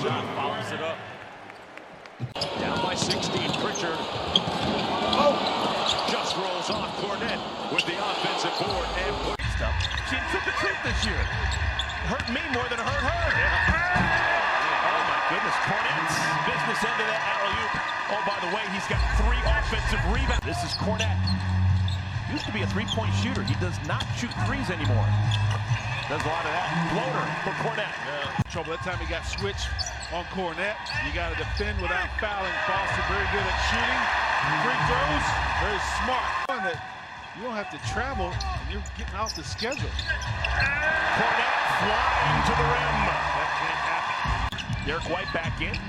shot, follows it up. Down by 16, Pritchard. Just rolls off Kornet with the offensive board and Stuff. She took the trick this year. Hurt me more than it hurt her. Oh my goodness, Kornet's business end of that alley-oop. Oh, by the way, he's got 3 offensive rebounds. This is Kornet. Used to be a three-point shooter. He does not shoot threes anymore. Does a lot of that. Floater for Kornet. Trouble that time he got switched on Kornet. You got to defend without fouling. Boston very good at shooting. Free throws, very smart. That you don't have to travel and you're getting off the schedule. Kornet flying to the rim. That can't happen. Derek White back in.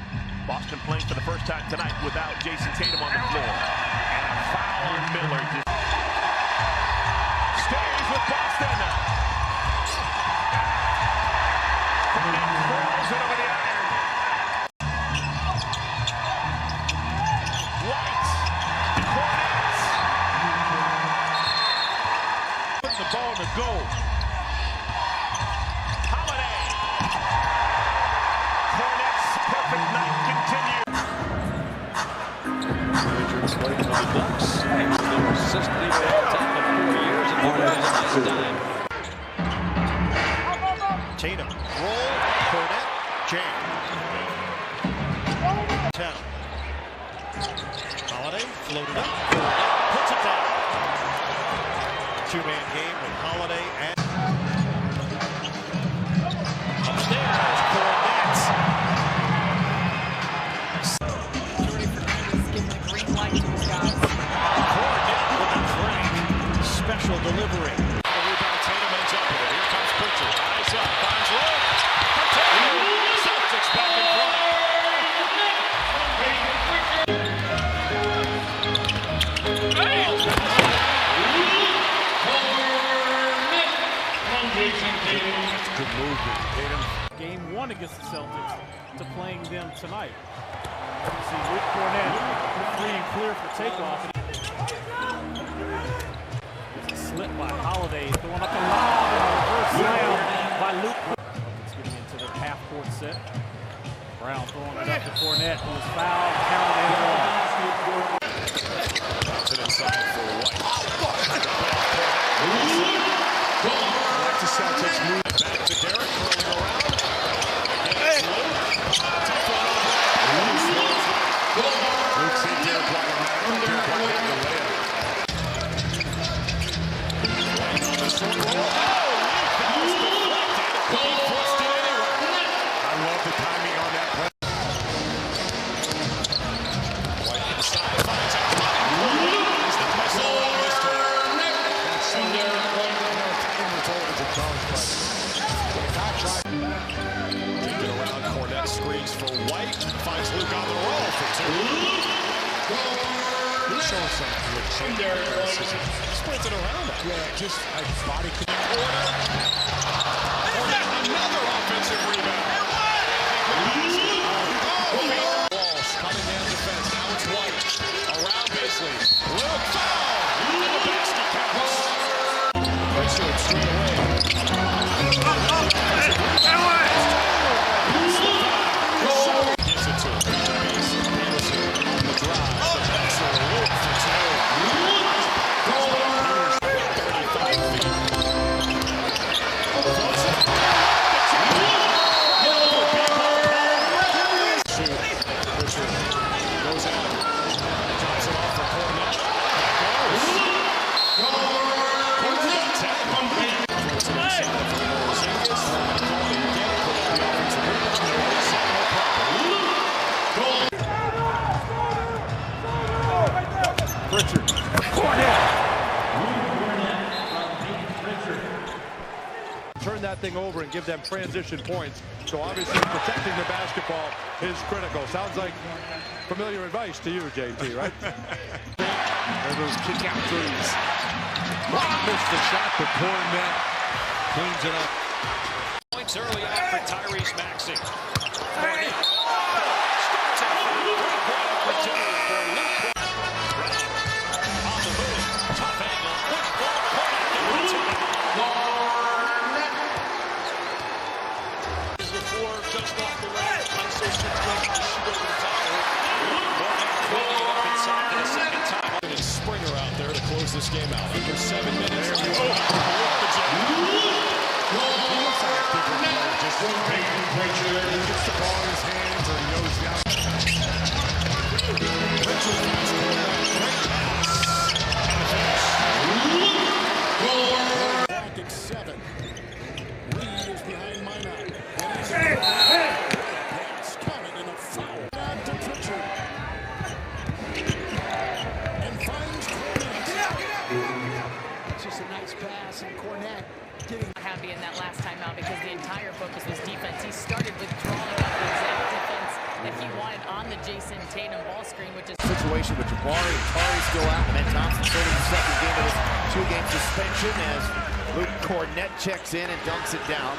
Boston playing for the first time tonight without Jason Tatum on the floor. And a foul on Miller. Stays with Boston. Kornet throws it over the iron. White. Kornet. Putting the ball to go. Holiday. Kornet's perfect night continues. Richards playing for the Bucks. He's been consistently for all time of 4 years and nice time. Tatum. Roll. Kornet. Jam. 10. Holiday floated up. Kornet puts it down. Two-man game with Holiday and upstairs. Kornet. Give the green light to these guys. Kornet with a crank. Special delivery. The rebound. Tatum ends up with it. Here comes Pritchard. Eyes up. Finds room. Celtics back in front. Good movement. Tatum. Game 1 against the Celtics to playing them tonight. You see Luke Kornet free and clear for takeoff. It's a slip by Holiday, throwing up the lob and a reverse slam by Luke. It's getting into the half-court set. Brown throwing it up to Kornet, who was fouled, counted it off. Bounce it inside for White. Like the Celtics move back to Derek, curling around. Against Luke. Tough one over. Luke see Derek White. Derek White getting the layup. White on this one roll. That was deflected. He forced it anyway. I love the timing on that play. White inside finds out. He's the muscle on this time. That's so there. Kicked it around. Kornet screens for White. Finds Luke on the roll for 2. Show something. Sprinting around. Yeah, just like body. Kornet. Another offensive rebound. Walsh coming down defense. Now it's White. Around Bisley. Luke foul. And the basket counts. Pritchard straight away. Gives it to him. Peterson on the drive. Excellent look for 35 feet. Pritchard goes out. Drops it off for Kornet. Kornet's got 10. Throws it inside for Porzingis. Pritchard. Kornet. Turn that thing over and give them transition points. So obviously protecting the basketball is critical. Sounds like familiar advice to you, JT, right? There those kick out threes. Missed the shot, but Kornet cleans it up. Points early on for Tyrese Maxey. Kornet. Just off the line, Springer out there to close this game out. Under 7 minutes. Just gets the ball in his hands or he knows down. Celtics 7. Reed is behind Minot. Pass coming in a foul. Down to Pritchard. And finds Kornet. It's just a nice pass, and Kornet getting happy in that last timeout because the entire focus was defense. He started withdrawing up the exact defense that he wanted on the Jason Tatum ball screen, which is situation with Jabari and Tari still out, and then Thompson starting the second game of his 2-game suspension as Luke Kornet checks in and dunks it down.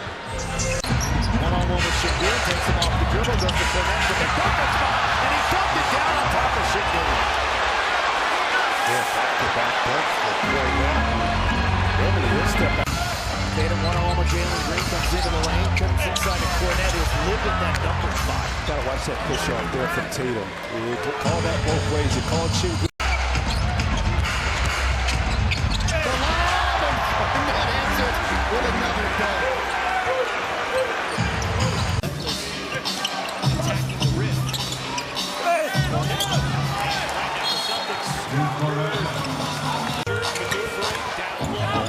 One-on-one with Shagun, takes him off the dribble, goes to Kornet for the bucket spot, and he dunked it down on top of Shagun. Back-to-back dunks for Kornet. Beverly will step back. Tatum one-on-one with Jalen Green, comes into the lane, comes inside to Kornet, who's lived in that number spot. Gotta watch that push off there from Tatum. Call that both ways. You call it shoot. The lob, and Kornet answers with another dunk. Attacking the rim. Right now the Celtics. Maneuvering down low.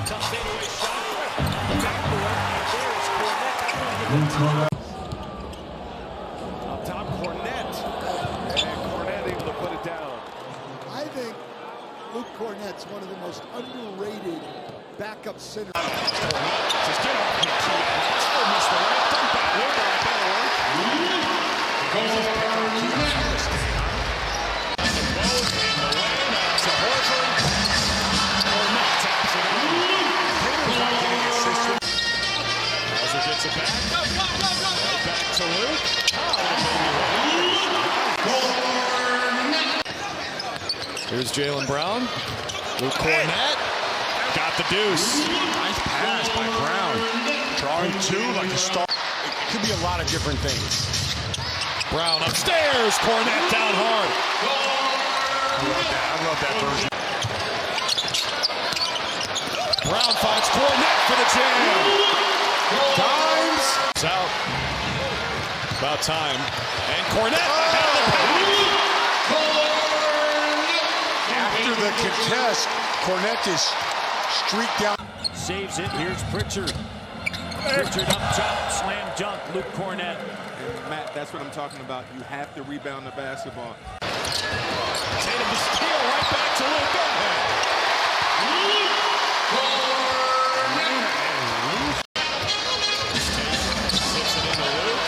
Tough fadeaway shot. Backboard. And there is Kornet. Up top, Kornet. And Kornet able to put it down. I think Luke Kornet's one of the most underrated backup centers. Just get off the key. Still missed the right. Dump back. Gets it back. Right back to Luke. Here's Jaylen Brown. Luke Kornet. Got the deuce. Nice pass by Brown. Drawing two like a star. It could be a lot of different things. Brown upstairs. Kornet down hard. I love that version. Brown finds Kornet for the jam. Times. It's out. About time. And Kornet ahead of the pack. After the contest, Kornet is streaked down. Saves it. Here's Pritchard. Pritchard up top. Slam dunk. Luke Kornet. And Matt, that's what I'm talking about. You have to rebound the basketball. Tatum to steal right back to Luke. Go ahead. Sits it into Luke.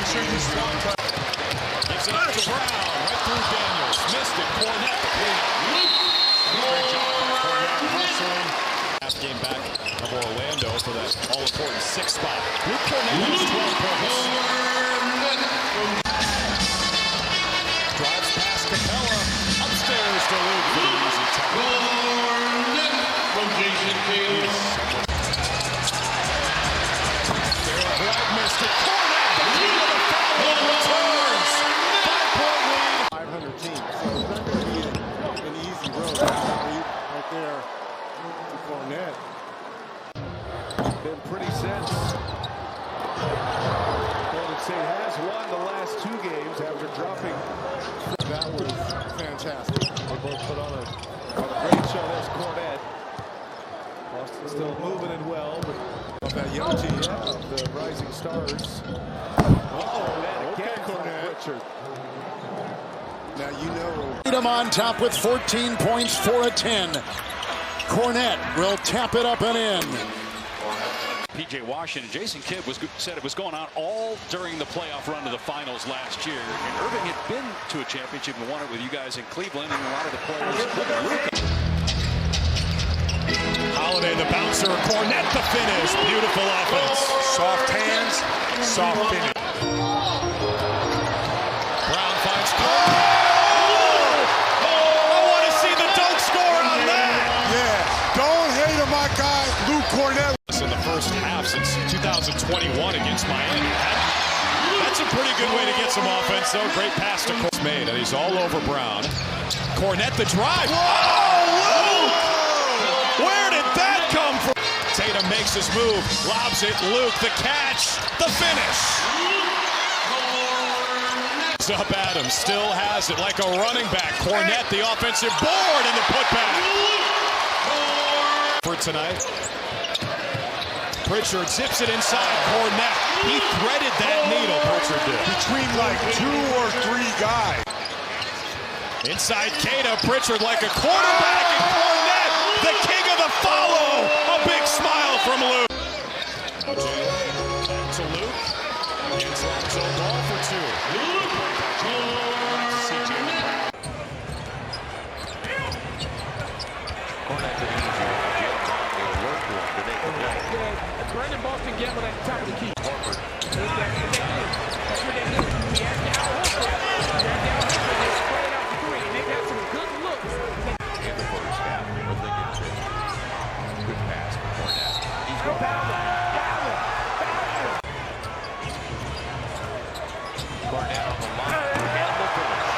Catches. Gives it up to Brown, right through Daniels. Missed it. Kornet the clean. Great job by Kornet hustling. Half game back of Orlando for that all-important 6th spot. Luke Kornet has 12 points. Drives past Capella. Upstairs to Luke for the easy tie. From Jason Tatum. Derek White missed it. Kornet, the key to the foul returns. 5-point lead. 500 team, so it's not going to be an easy road. Right there to Kornet. Been pretty since. Golden State has won the last 2 games after dropping. That was fantastic. They both put on a great show. There's Kornet. Boston still moving and well, but of that young team, of the rising stars. Kornet again. Kornet. Richard. Now you know. Tatum on top with 14 points for a 10. Kornet will tap it up and in. P.J. Washington, Jason Kidd said it was going on all during the playoff run to the finals last year. And Irving had been to a championship and won it with you guys in Cleveland, and a lot of the players. Holiday the bouncer, Kornet the finish. Beautiful offense. Soft hands, soft finish. I want to see the dunk score on that. Yeah, don't hate on my guy, Luke Kornet. In the first half since 2021 against Miami. That's a pretty good way to get some offense, though. Great pass to Kornet made, and he's all over Brown. Kornet the drive. Whoa, Luke! Where did that come from? Tatum makes his move, lobs it. Luke the catch, the finish. Up Adams still has it like a running back. Kornet the offensive board and the putback for tonight. Pritchard zips it inside Kornet. He threaded that needle, Pritchard did. Between like 2 or 3 guys. Inside Keita, Pritchard like a quarterback, and Kornet, the king of the follow. A big smile from Luke. To Luke. Gets Lonzo Ball for 2. Brandon Boston gambled at the top of the key. They got some good looks. In the first half, we're thinking good pass for Kornet. He's going Kornet on the line and the finish.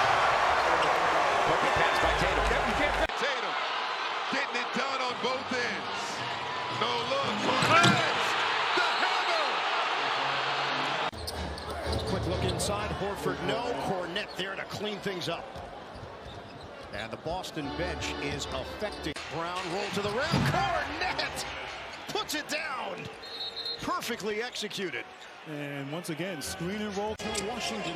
Perfect pass by Tatum. Tatum getting it done on both ends. No look. Quick look inside. Horford, no. Kornet there to clean things up. And the Boston bench is affecting. Brown roll to the rim. Kornet puts it down. Perfectly executed. And once again, screen and roll to Washington.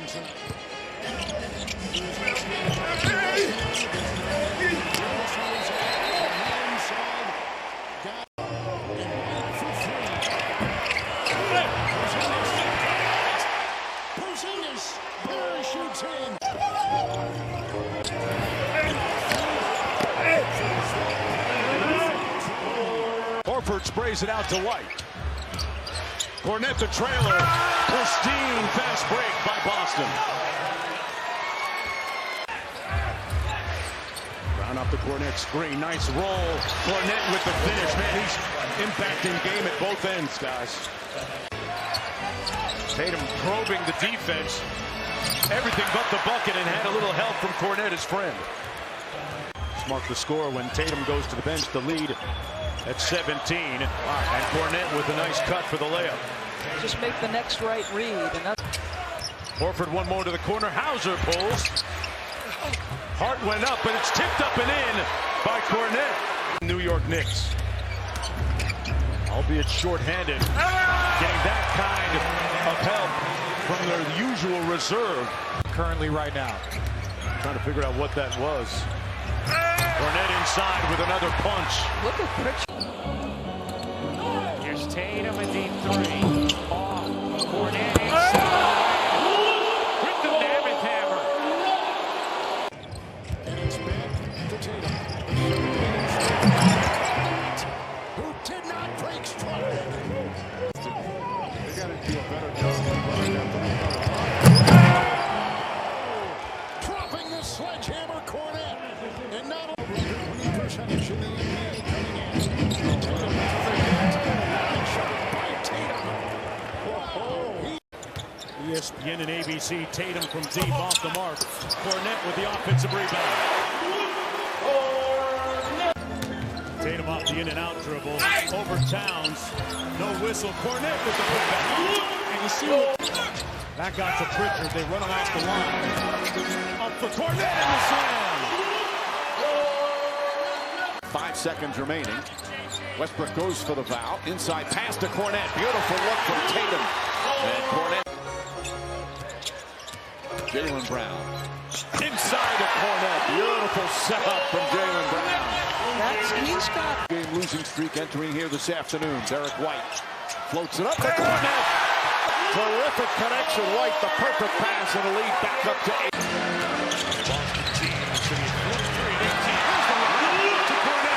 Horford sprays it out to White. Kornet the trailer. Pristine fast break by Boston. Brown off the Kornet screen. Nice roll. Kornet with the finish. Man, he's impacting game at both ends, guys. Tatum probing the defense. Everything but the bucket, and had a little help from Kornet, his friend. Mark the score when Tatum goes to the bench. The lead at 17. And Kornet with a nice cut for the layup. Just make the next right read. And that's Horford one more to the corner. Hauser pulls. Hart went up, but it's tipped up and in by Kornet. New York Knicks. Albeit shorthanded. Getting that kind of help from their usual reserve. Currently right now. Trying to figure out what that was. Kornet inside with another punch. look at Pritchard. Here's Tatum, a deep 3. Off. Kornet inside. With the mammoth hammer. And it's back to Tatum. Who did not break stride. They got to do a better job of running that ball. Dropping the sledgehammer, Kornet. And not only percentage in the NBA coming in. ESPN and ABC. Tatum from deep off the mark. Kornet with the offensive rebound. Tatum off the in and out dribble. Over Towns. No whistle. Kornet with the putback. And you see back out to Pritchard. They run him off the line. Up for Kornet in the slam. 5 seconds remaining. Westbrook goes for the foul. Inside pass to Kornet. Beautiful look from Tatum. And Kornet. Jaylen Brown. Inside to Kornet. Beautiful setup from Jaylen Brown. He's got Game losing streak entering here this afternoon. Derek White floats it up to Kornet. Terrific connection. White, the perfect pass, and the lead back up to 8. Boston team should be 43-18. To Kornet.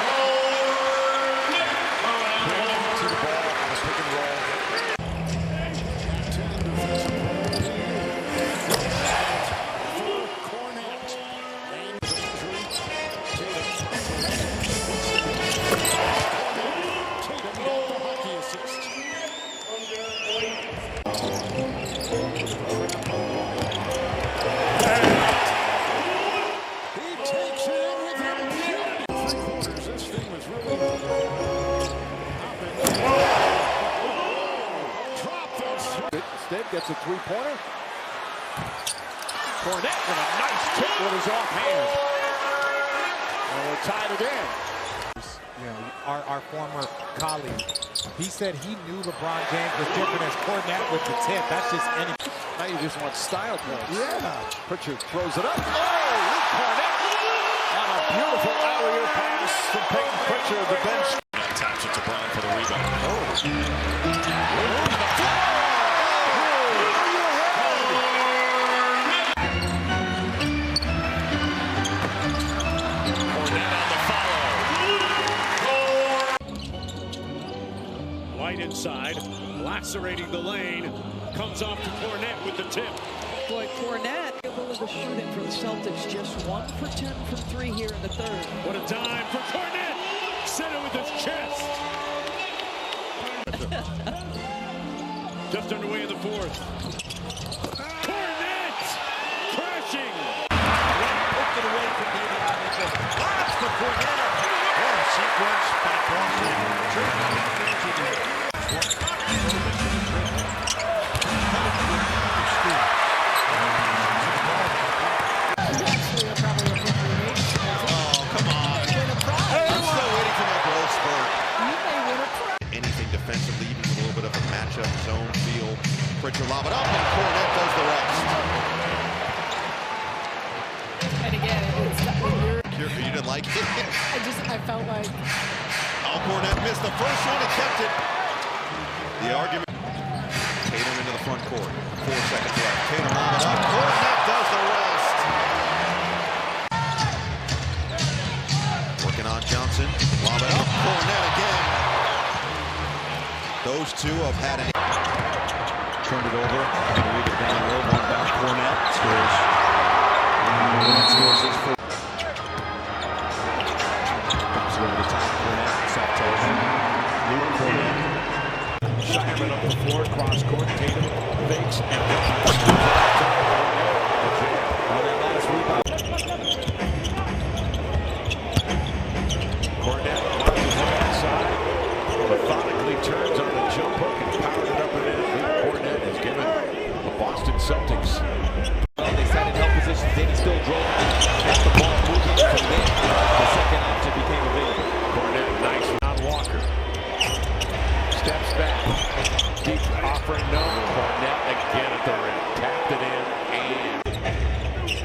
To the ball on the pick and roll. corner. Kornet with a nice tip with his offhand. And we're tied again. You know, our former colleague, he said he knew LeBron James was different as Kornet with the tip. That's just any. Now you just want style points. Yeah. Pritchard throws it up. Oh, Luke Kornet on a beautiful alley-oop pass from Peyton Pritchard, the bench. Taps it to Brown for the rebound. White inside, lacerating the lane, comes off to Kornet with the tip. Boy, Kornet able to shoot it for the Celtics, just 1 for 10 from 3 here in the third. What a dime for Kornet! Center with his chest. Just underway in the fourth. Kornet crashing. Took it away from David Robinson. That's the Kornet. What a sequence by Boston. Defensively, even with a little bit of a matchup zone feel. Pritchard lob it up, and Kornet does the rest. And again, it's You didn't like it? I felt like. Oh, Kornet missed the first one, he kept it. The argument. Tatum into the front court. 4 seconds left. Tatum lob it up. Kornet does the rest. Working on Johnson. Lob it up. Kornet again. Those two have had an... Turned it over. Read it down low. One back. Kornet scores. Kornet scores his first. Comes over the top. Kornet. Soft touch. Luke Kornet. Shireman up the floor. Cross court. Tatum fakes. And on that last rebound. Kornet marches on the side. Methodically turns on the jump hook and powers it up and in. Kornet has given the Boston Celtics. They sat in help position. Then he still drove. Got the ball moving from there. The second option became available. Kornet, nice on Walker. Steps back. Deep offering no. Kornet again at the rim. Tapped it in and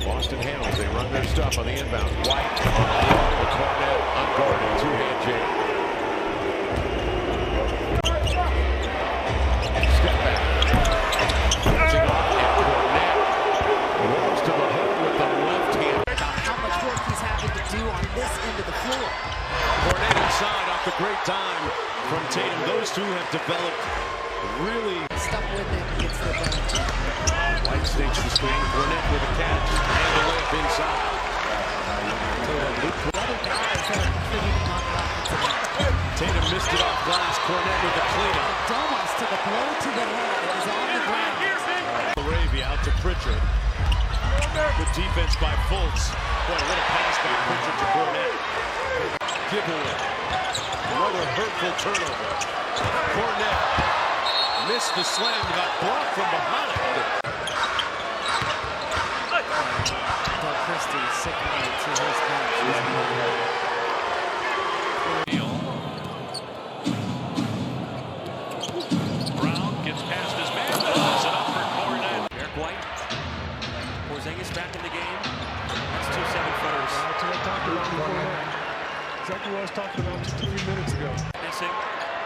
Boston handles. They run their stuff on the inbound. White on the run to Kornet. Unguarded. Two-hand jam. Kornet inside off the great time from Tatum. Those two have developed really Stuck with it against the bench. White stakes the screen. Kornet with a catch and the layup inside. Tatum missed it off glass. Kornet with the cleanup. Domas took a blow to the head. It was on the ground. Arabia out to Pritchard. Good defense by Fultz. Boy, what a pass by Pritchard to Kornet. Giveaway. Another hurtful turnover. Kornet missed the slam, got blocked from behind. Doug Christie signaling to his bench. Brown gets past his man, puts it up for Kornet. Eric White. Porzingis back in the game. That's 2 7-footers. That's what I talked about before. Exactly what I was talking about just 3 minutes ago. Missing.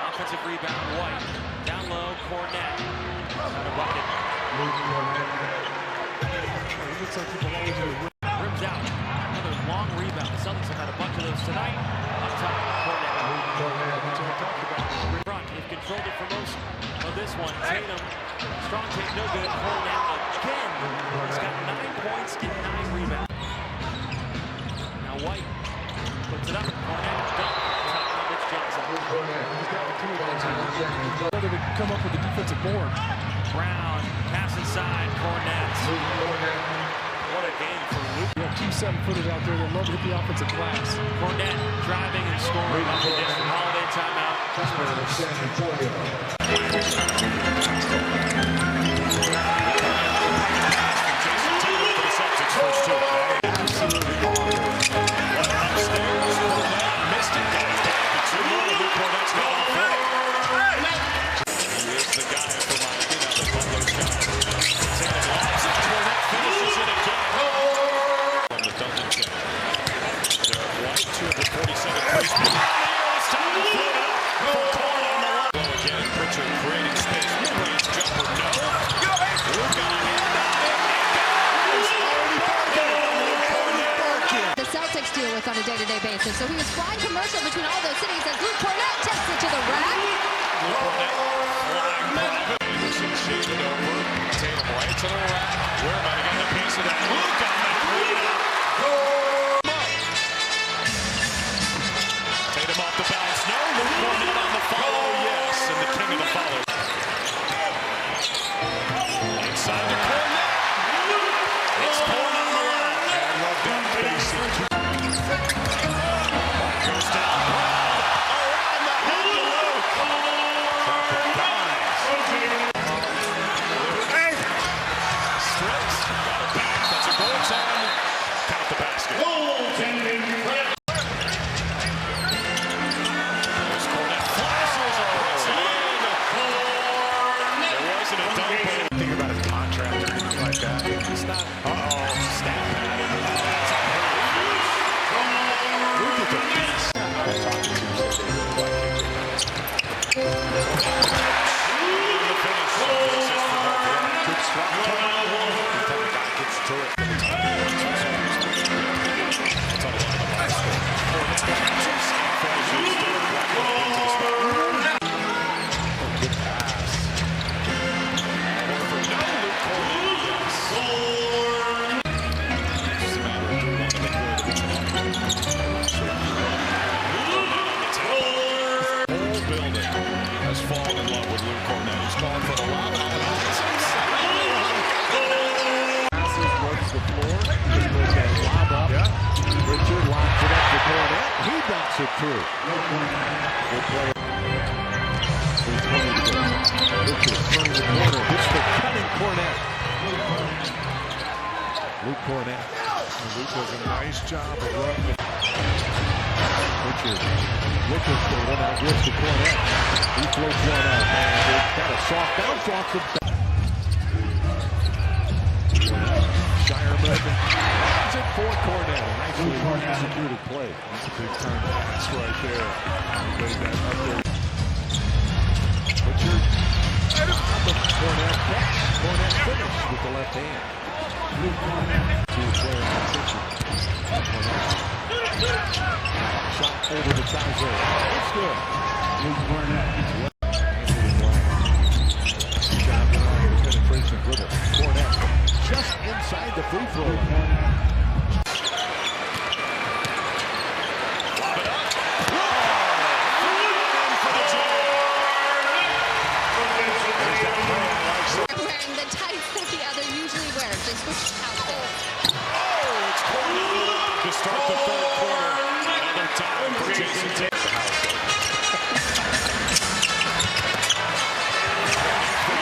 Offensive rebound. White. Down low. Kornet. Got a bucket. It looks like he belongs in the rim. Rims out. Another long rebound. The Celtics have had a bunch of those tonight. Up top. Kornet. That's what I talked about. Front. They've controlled it for most of this one. Tatum. Strong take. No good. Kornet again. He's got 9 points and 9 rebounds. Now White. Puts it up. Kornet. Dunk. Top of Mitch Johnson. Better to come up with a defensive board. Brown. Pass inside. Kornet. What a game for Luke. You have 2 7-footers out there that love to hit the offensive glass. Kornet driving and scoring up against the Holiday timeout. The Celtics deal with on a day-to-day basis. So he was flying commercial between all those cities as Luke Kornet takes it to the rack. Anderson shaded over. Tatum right to the rack. Where am I to get a piece of that? Luke on the cleanup. Tatum off the bounce. No. Luke Kornet on the follow. Yes. And the king of the follow. Inside to Kornet. It's Kornet on the line. I love that facing. Goes down. Around the head to Luke. Strips. Got it back. That's a goaltend. Count the basket. Goaltending. There's Kornet. Flashes. Puts it in. There wasn't a dunk. Think about his contract or anything like that. It's not. Snap. Luke is a beast. Talking to him. The finish. Good swap. Anytime a guy gets to it. That's all the last score. Kornet catches. Finishes. Derek White into the spot. Good pass. Over no Luke Kornet. It's a matter of who wanted to go to the whole building has fallen in love with Luke Kornet. He's calling for the lob. Works the floor. He puts that lob up. Yeah. Richard locks it up to Kornet. He dunks it through. Good play. 3:20 to go. Richard turning the corner. Hits the cutting Kornet. Luke Kornet. And Luke does a nice job of running. Richard looking for it. Now gives to Kornet. He floats one up. And they've got a soft bounce off the back. Shireman has it for Kornet. A nicely executed play. That's a big time pass right there. He laid that up there. Richard on the Kornet catch. Kornet finished with the left hand. To the player on Richard. Shot over the Kaiser. It's good. Luke Kornet. Shot behind the penetration dribble. Kornet just inside the free throw line. Wearing the tights that the other usually wears. They switched outfits. Oh, it's Kornet to start the third quarter. Another time for Jason Tatum.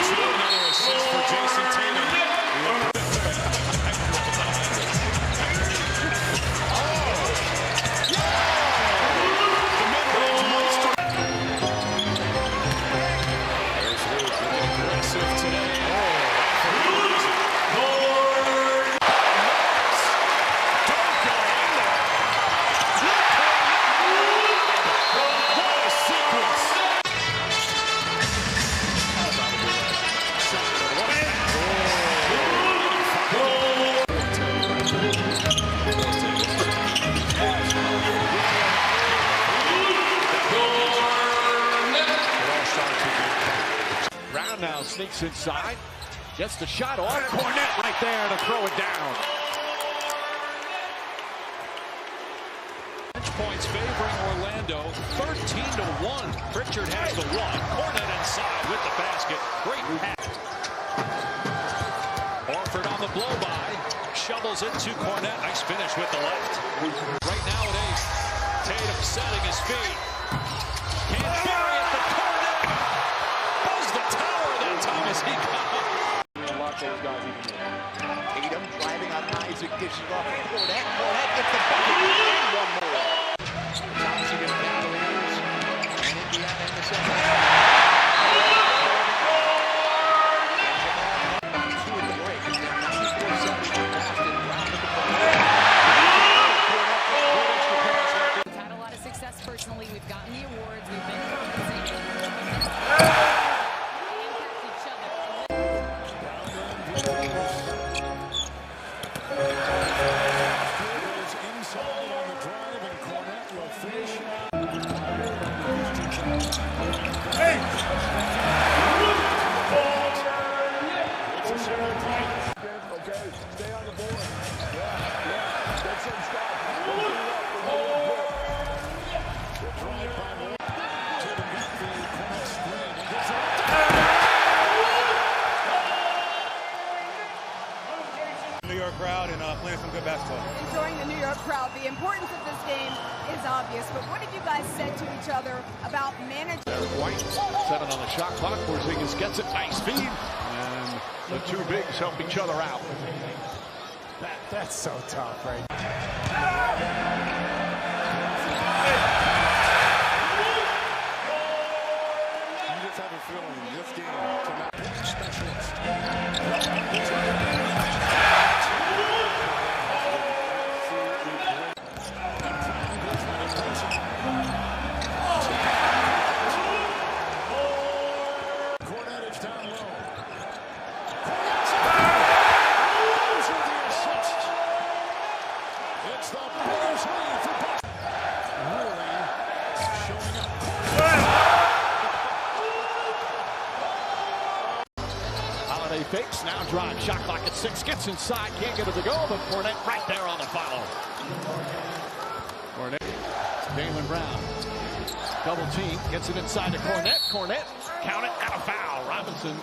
Another assist for Jason Tatum. Brown now sneaks inside. Gets the shot off. Kornet right there to throw it down. Points favoring Orlando, 13-1. Pritchard has the one. Kornet inside with the basket. Great pass. Orford on the blow-by. Shovels it to Kornet. Nice finish with the left. Right now at 8. Tatum setting his feet. Can't bury it. The Kornet. Buzz the those guys even more. Tatum driving on Isaac, dishes off to Kornet. Kornet gets the bucket and one more. Thompson gets Cavaliers and Indiana in the second half. Personally, we've gotten the awards, we've been compensated. Impact each other. Inside on the drive, and Kornet will finish. Okay, stay on the board. Yeah. Get some stuff. New York crowd and playing some good basketball. Enjoying the New York crowd. The importance of this game is obvious, but what have you guys said to each other about managing? White, 7 on the shot clock. Porzingis gets it, nice feed. And the two bigs help each other out. That's so tough, right? You just have a feeling this game tonight. Specialist. Kornet is down low. It's the Bears lead for Buck. Really showing up. Holiday fakes, now drive, shot clock at 6, gets inside, can't get it to go, but Kornet right there on the follow. Kornet, Jaylen Brown, double team, gets it inside to Kornet, count it, and a foul. Robinson